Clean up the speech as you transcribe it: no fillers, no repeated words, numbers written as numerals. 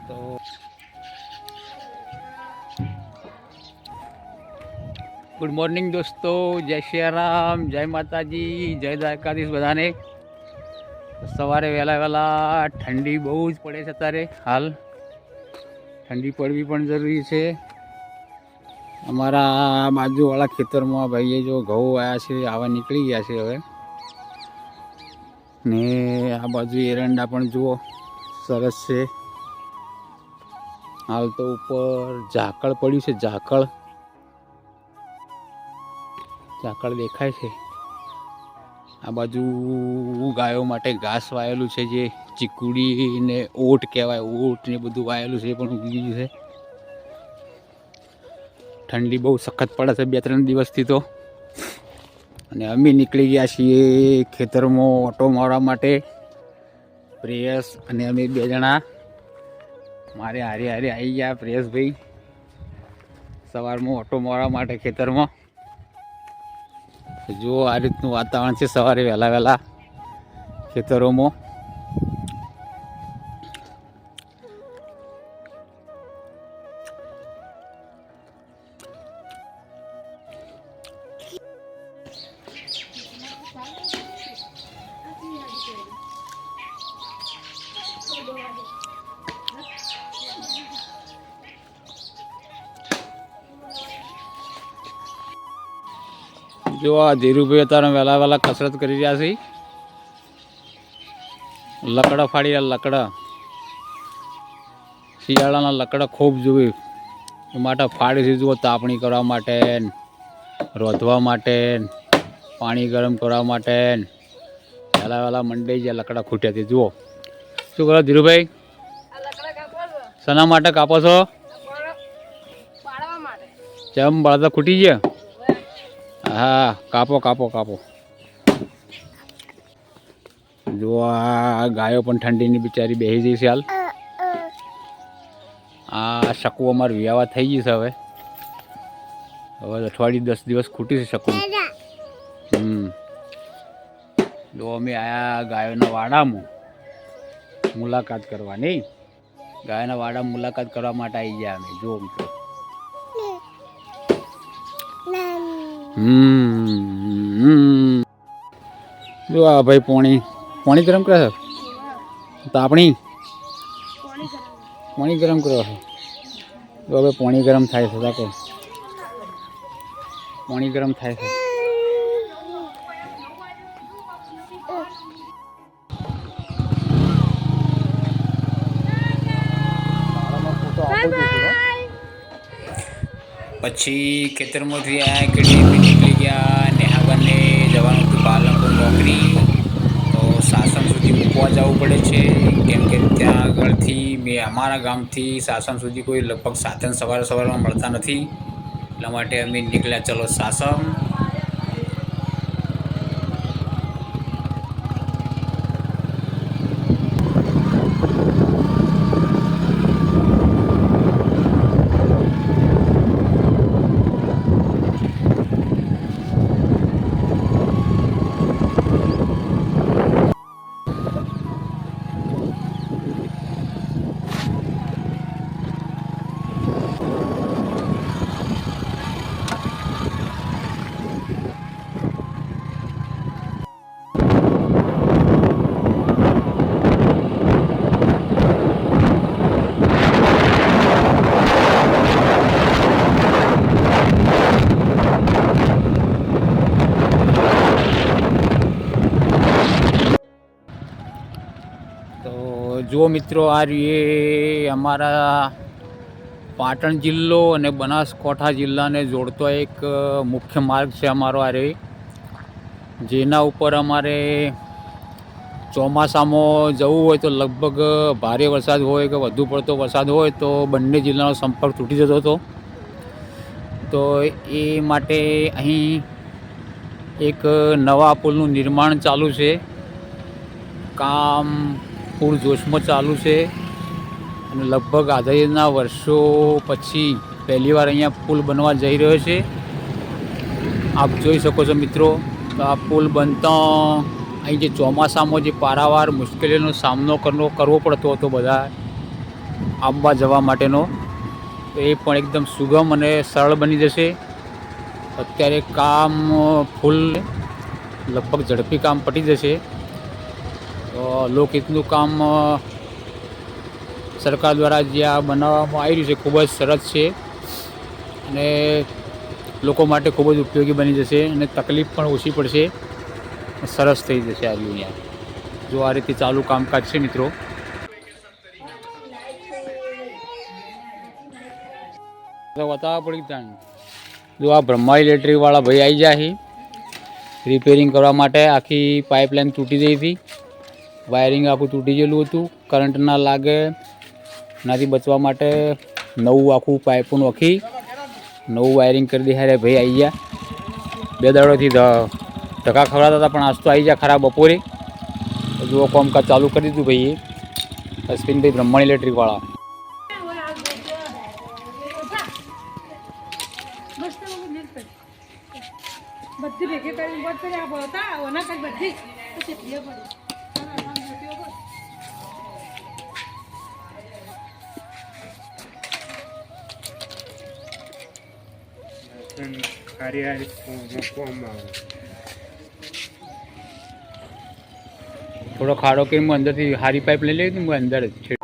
તો good morning દોસ્તો, જય શ્રી રામ, જય માતાજી, જય દ્વારકાધીશ બધાને. સવારે વહેલા ઠંડી બહુ જ પડે છે અત્યારે. હાલ ઠંડી પડવી પણ જરૂરી છે. અમારા બાજુવાળા ખેતરમાં ભાઈએ જો ઘઉં આવ્યા છે, આવા નીકળી ગયા છે હવે. ને આ બાજુ એરંડા પણ જુઓ સરસ છે. હાલ તો ઉપર ઝાકળ પડ્યું છે, ઝાકળ દેખાય છે. આ બાજુ ગાયો માટે ઘાસ વાયેલું છે, જે ચીકુડી ને ઓટ કહેવાય, ઓટ ને બધું વાયેલું છે એ પણ ઉગી ગયું છે. ઠંડી બહુ સખત પડે છે 2-3 દિવસથી તો. અને અમે નીકળી ગયા છીએ ખેતરમાં ઓટો મારવા માટે. પ્રેયસ અને અમે 2 જણા મારે હારે આવી ગયા. પ્રેયસભાઈ સવારમાં ઓટો મારવા માટે ખેતરમાં. જો આ રીતનું વાતાવરણ છે સવારે વહેલા ખેતરોમાં. જો આ ધીરુભાઈ અત્યારે વહેલા કસરત કરી રહ્યા છે. લકડા ફાડી રહ્યા, લકડા શિયાળાના લકડા ખૂબ જોવે એ માટે ફાડી છે. જુઓ, તાપણી કરવા માટે, રોધવા માટે, પાણી ગરમ કરવા માટે વહેલા મંડાઈ ગયા. લકડા ખૂટ્યા છે. જુઓ શું કરો ધીરુભાઈ? શેના માટે કાપો છો? ચમ બળદા ખૂટી ગયા? હા, કાપો. જો આ ગાયો પણ ઠંડીની બિચારી બેસી જઈ છે હાલ. આ શકું અમારું વ્યવહાર થઈ ગઈ છે હવે અઠવાડિયું 10 દિવસ ખૂટી છે શકું. જો અમે આયા ગાયોના વાડામાં મુલાકાત કરવા. નહીં, ગાયોના વાડામાં મુલાકાત કરવા માટે આવી ગયા અમે. જો મિત્રો, જો આ ભાઈ પાણી ગરમ કરે છે. તાપણી પાણી ગરમ કરો છે. જો હવે પાણી ગરમ થાય છે. તાકો પાણી ગરમ થાય છે. પછી ખેતરમાંથી આ કેટલી નીકળી ગયા. નેહાબનને જવાનું હતું પાલનપુર નોકરી. તો સાસણ સુધી મૂકવા જવું પડે છે, કેમ કે ત્યાં આગળથી અમારા ગામથી સાસણ સુધી કોઈ લગભગ સાધન સવારમાં મળતા નથી. એટલા માટે અમે નીકળ્યા. ચલો સાસણ. જુઓ મિત્રો, આ રીએ અમારા પાટણ જિલ્લો અને બનાસકાંઠા જિલ્લાને જોડતો એક મુખ્ય માર્ગ છે અમારો. આ રે જેના ઉપર અમારે ચોમાસામાં જવું હોય તો લગભગ ભારે વરસાદ હોય કે વધુ પડતો વરસાદ હોય તો બંને જિલ્લાનો સંપર્ક તૂટી જતો હતો. તો એ માટે અહીં એક નવા પુલનું નિર્માણ ચાલુ છે. કામ પૂરજોશમાં ચાલુ છે અને લગભગ આધેયના વર્ષો પછી પહેલીવાર અહીંયા પુલ બનવા જઈ રહ્યો છે. આપ જોઈ શકો છો મિત્રો. તો આ પુલ બનતા અહીં જે ચોમાસામાં જે પારાવાર મુશ્કેલીઓનો સામનો કરવો પડતો હતો બધા આવવા જવા માટેનો, તો એ પણ એકદમ સુગમ અને સરળ બની જશે. અત્યારે કામ ફૂલ, લગભગ ઝડપી કામ પતી જશે. લોકહિતનું કામ સરકાર દ્વારા જે આ બનાવવામાં આવી રહ્યું છે ખૂબ જ સરસ છે અને લોકો માટે ખૂબ જ ઉપયોગી બની જશે અને તકલીફ પણ ઓછી પડશે, સરસ થઈ જશે. આ અહીંયા જો આ રીતે ચાલુ કામકાજ છે મિત્રો. બતાવવા પડી ત્યાં જો આ બ્રહ્મા ઇલેક્ટ્રિકવાળા ભાઈ આવી જાય છે રિપેરિંગ કરવા માટે. આખી પાઇપલાઇન તૂટી ગઈ હતી, વાયરિંગ આખું તૂટી ગયેલું હતું. કરંટ ના લાગે એનાથી બચવા માટે નવું આખું પાઇપો નોખી નવું વાયરિંગ કરી દે. હારે ભાઈ આવી ગયા. 2 દાડોથી ધક્કા ખવડાવતા હતા પણ આજ તો આવી ગયા ખરા બપોરે. જુઓ કામકાજ ચાલુ કરી દીધું ભાઈએ, અશ્વિનભાઈ બ્રહ્મા ઇલેક્ટ્રિકવાળા. બધી ભેગી કરીને બોટ કરી આપો હતા ઓના કઈ બધી પછી ભીએ પડી થોડો ખાડો કે હું અંદરથી હારી પાઇપ લઈ લેવી હતી, હું અંદર જ છે.